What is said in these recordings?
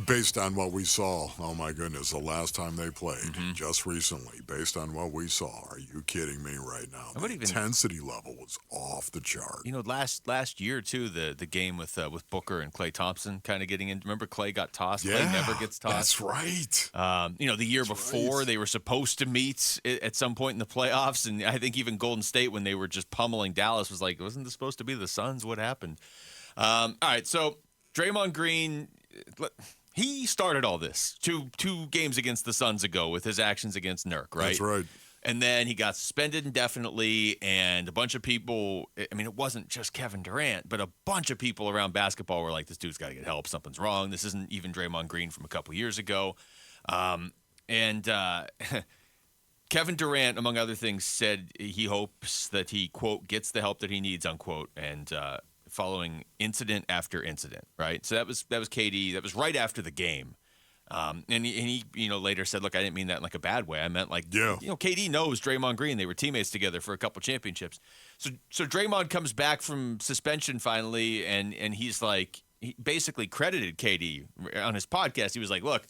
Based on what we saw, oh my goodness, the last time they played, just recently, based on what we saw, are you kidding me right now? I The would even, intensity level was off the chart. last year too, the game with Booker and Klay Thompson kind of getting in. Remember, Klay got tossed. Klay Yeah, never gets tossed. that's right. The year That's before right. they were supposed to meet at some point in the playoffs, and I think even Golden State, when they were just pummeling Dallas, was like, wasn't this supposed to be the Suns? What happened? All right, so Draymond Green, he started all this two games against the Suns ago with his actions against Nurk, right? That's right. And then he got suspended indefinitely, and a bunch of people, I mean, it wasn't just Kevin Durant, but a bunch of people around basketball were like, this dude's got to get help. Something's wrong. This isn't even Draymond Green from a couple years ago. And Kevin Durant, among other things, said he hopes that he, quote, gets the help that he needs, unquote, and following incident after incident, right? So that was KD. That was right after the game. And he later said, look, I didn't mean that in like a bad way. I meant like, Yeah. KD knows Draymond Green. They were teammates together for a couple championships. So Draymond comes back from suspension finally, and he's like, he basically credited KD on his podcast. He was like, look,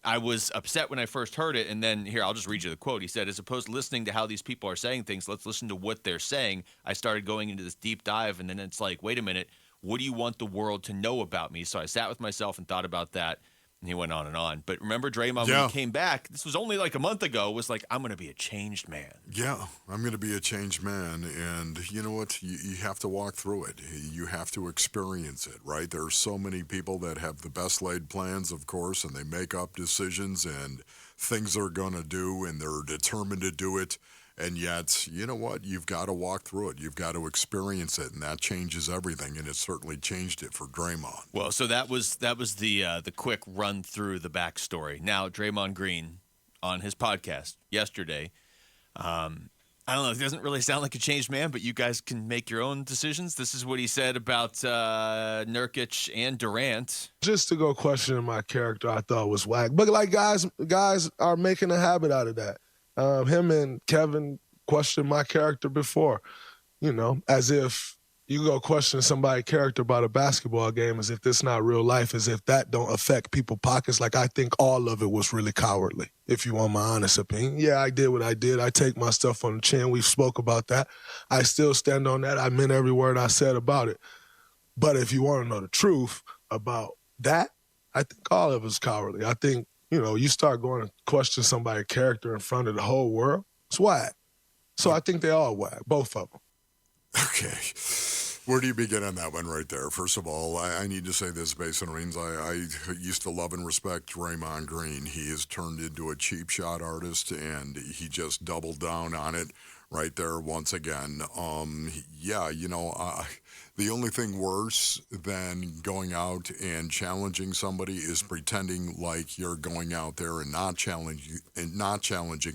I was upset when I first heard it, and then here, I'll just read you the quote. He said, as opposed to listening to how these people are saying things, let's listen to what they're saying. I started going into this deep dive, and then it's like, wait a minute, what do you want the world to know about me? So I sat with myself and thought about that. And he went on and on. But remember, Draymond, when he came back, this was only like a month ago, was like, I'm going to be a changed man. Yeah, I'm going to be a changed man. And you know what? You have to walk through it. You have to experience it, right? There are so many people that have the best laid plans, of course, and they make up decisions and things they're going to do, and they're determined to do it. And yet, you know what? You've got to walk through it. You've got to experience it, and that changes everything. And it certainly changed it for Draymond. Well, so that was the quick run through the backstory. Now, Draymond Green on his podcast yesterday. I don't know. It doesn't really sound like a changed man, but you guys can make your own decisions. This is what he said about Nurkic and Durant. Just to go questioning my character, I thought was whack. But like guys are making a habit out of that. Him and Kevin questioned my character before, as if you go question somebody's character about a basketball game as if this not real life, as if that don't affect people's pockets. Like, I think all of it was really cowardly, if you want my honest opinion. Yeah, I did what I did. I take my stuff on the chin. We spoke about that. I still stand on that. I meant every word I said about it. But if you want to know the truth about that, I think all of it was cowardly. I think, you start going to question somebody's character in front of the whole world, it's whack. So I think they all whack, both of them. Okay. Where do you begin on that one right there? First of all, I need to say this based on means I used to love and respect Draymond Green. He has turned into a cheap shot artist, and he just doubled down on it right there once again. The only thing worse than going out and challenging somebody is pretending like you're going out there and not challenging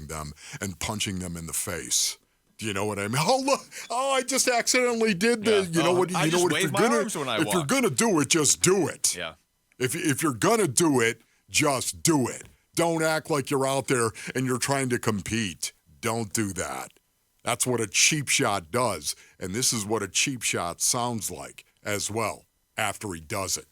them and punching them in the face. Do you know what I mean? Oh, look! Oh, I just accidentally did the. You know what? I just wave my arms when I walk. If you're gonna do it, just do it. Yeah. If you're gonna do it, just do it. Don't act like you're out there and you're trying to compete. Don't do that. That's what a cheap shot does, and this is what a cheap shot sounds like as well after he does it.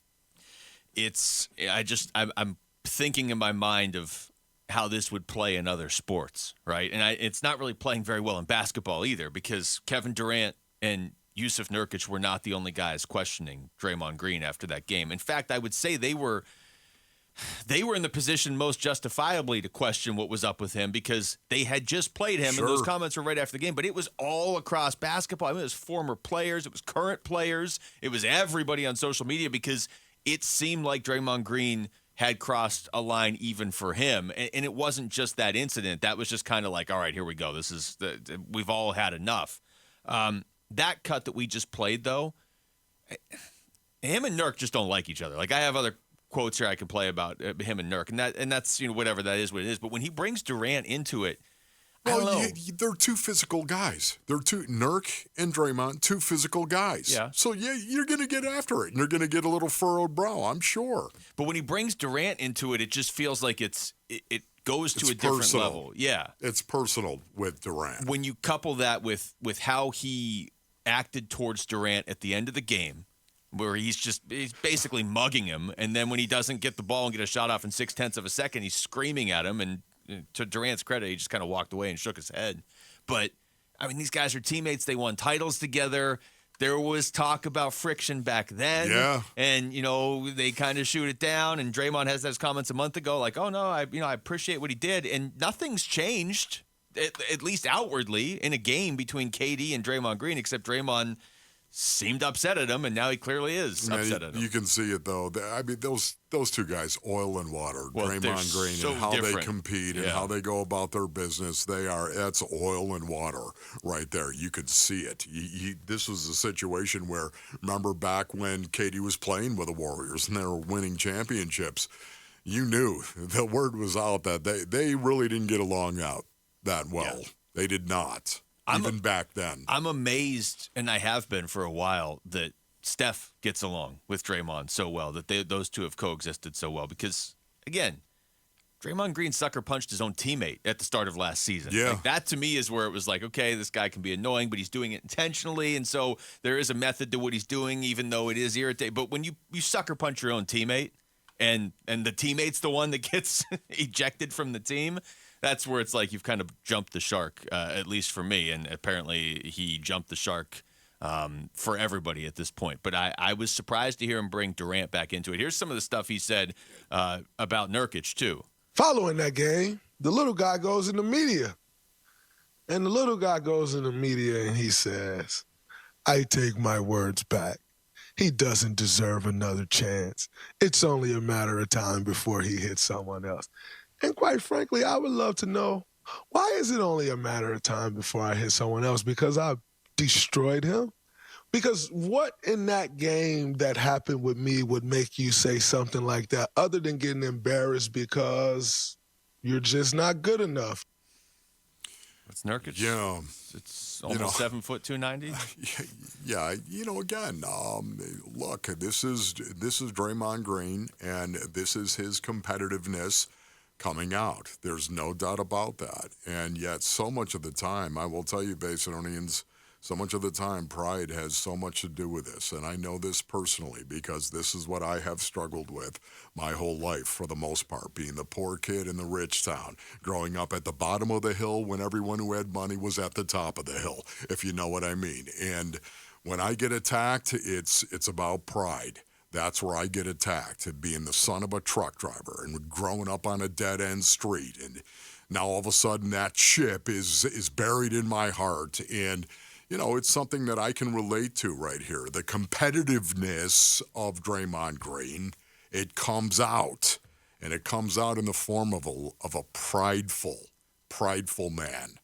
I'm thinking in my mind of how this would play in other sports, right? And it's not really playing very well in basketball either, because Kevin Durant and Jusuf Nurkić were not the only guys questioning Draymond Green after that game. In fact, I would say they were in the position most justifiably to question what was up with him, because they had just played him, Sure. and those comments were right after the game. But it was all across basketball. I mean, it was former players, it was current players, it was everybody on social media, because it seemed like Draymond Green had crossed a line even for him. And it wasn't just that incident. That was just kind of like, all right, here we go. We've all had enough. That cut that we just played, though, him and Nurk just don't like each other. Like, I have other quotes here I can play about him and Nurk, and that's whatever that is, what it is. But when he brings Durant into it, I don't know. They're two physical guys. They're Nurk and Draymond, two physical guys. Yeah. So, you're going to get after it, and you're going to get a little furrowed brow, I'm sure. But when he brings Durant into it, it just feels like it goes to a different personal. level. Yeah. It's personal with Durant. When you couple that with how he acted towards Durant at the end of the game, where he's basically mugging him. And then when he doesn't get the ball and get a shot off in 0.6 of a second, he's screaming at him. And to Durant's credit, he just kind of walked away and shook his head. But, I mean, these guys are teammates. They won titles together. There was talk about friction back then. Yeah. And, they kind of shoot it down. And Draymond has those comments a month ago like, oh, no, I appreciate what he did. And nothing's changed, at least outwardly, in a game between KD and Draymond Green, except Draymond seemed upset at him, and now he clearly is upset at him. You can see it, though. I mean, those two guys, oil and water, Well, Draymond Green, so and how different. they compete and Yeah. how they go about their business, that's oil and water right there. You could see it. This was a situation where, remember back when KD was playing with the Warriors and they were winning championships, you knew the word was out that they really didn't get along out that well. Yeah. They did not. Even back then. I'm amazed, and I have been for a while, that Steph gets along with Draymond so well, that those two have coexisted so well. Because, again, Draymond Green sucker punched his own teammate at the start of last season. Yeah. Like, that to me is where it was like, okay, this guy can be annoying, but he's doing it intentionally, and so there is a method to what he's doing, even though it is irritating. But when you sucker punch your own teammate, and the teammate's the one that gets ejected from the team, that's where it's like you've kind of jumped the shark, at least for me. And apparently he jumped the shark for everybody at this point. But I was surprised to hear him bring Durant back into it. Here's some of the stuff he said about Nurkić, too. Following that game, the little guy goes in the media. And the little guy goes in the media and he says, I take my words back. He doesn't deserve another chance. It's only a matter of time before he hits someone else. And quite frankly, I would love to know, why is it only a matter of time before I hit someone else? Because I destroyed him? Because what in that game that happened with me would make you say something like that, other than getting embarrassed because you're just not good enough? It's Nurkić. Yeah. It's almost 7 foot 290. Yeah, again, look, this is Draymond Green, and this is his competitiveness coming out. There's no doubt about that. And yet, so much of the time, I will tell you, Basinonians, so much of the time, pride has so much to do with this. And I know this personally because this is what I have struggled with my whole life, for the most part, being the poor kid in the rich town, growing up at the bottom of the hill when everyone who had money was at the top of the hill, if you know what I mean. And when I get attacked, it's about pride. That's where I get attacked, being the son of a truck driver and growing up on a dead-end street. And now all of a sudden that chip is buried in my heart. And, it's something that I can relate to right here. The competitiveness of Draymond Green, it comes out. And it comes out in the form of a prideful man.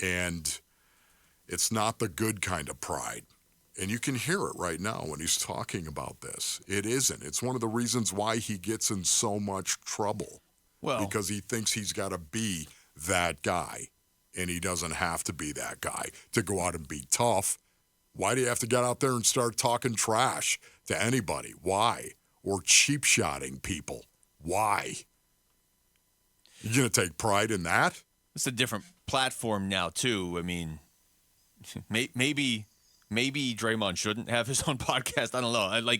And it's not the good kind of pride. And you can hear it right now when he's talking about this. It isn't. It's one of the reasons why he gets in so much trouble. Well, because he thinks he's got to be that guy, and he doesn't have to be that guy to go out and be tough. Why do you have to get out there and start talking trash to anybody? Why? Or cheap-shotting people? Why? You going to take pride in that? it's a different platform now, too. I mean, maybe Draymond shouldn't have his own podcast. I don't know.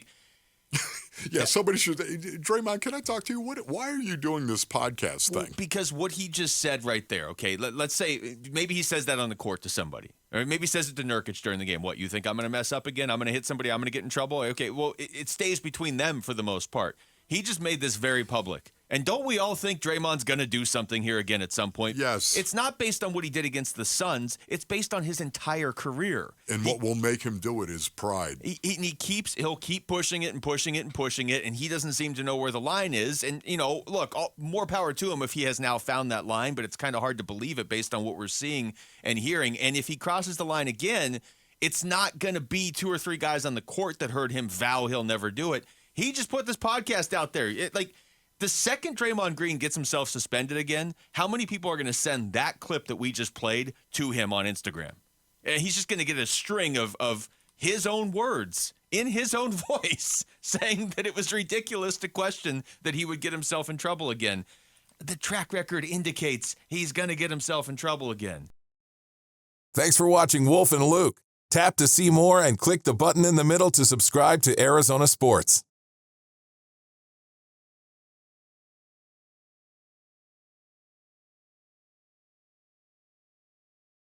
Yeah, somebody should. Draymond, can I talk to you? Why are you doing this podcast thing? Well, because what he just said right there, okay, let's say maybe he says that on the court to somebody. Or maybe he says it to Nurkić during the game. What, you think I'm going to mess up again? I'm going to hit somebody? I'm going to get in trouble? Okay, well, it stays between them for the most part. He just made this very public. And don't we all think Draymond's going to do something here again at some point? Yes. It's not based on what he did against the Suns. It's based on his entire career. And what will make him do it is pride. He'll keep pushing it and pushing it and pushing it, and he doesn't seem to know where the line is. And, look, more power to him if he has now found that line, but it's kind of hard to believe it based on what we're seeing and hearing. And if he crosses the line again, it's not going to be 2 or 3 guys on the court that heard him vow he'll never do it. He just put this podcast out there. The second Draymond Green gets himself suspended again, how many people are going to send that clip that we just played to him on Instagram? And he's just going to get a string of his own words in his own voice saying that it was ridiculous to question that he would get himself in trouble again. The track record indicates he's going to get himself in trouble again. Thanks for watching Wolf and Luke. Tap to see more and click the button in the middle to subscribe to Arizona Sports.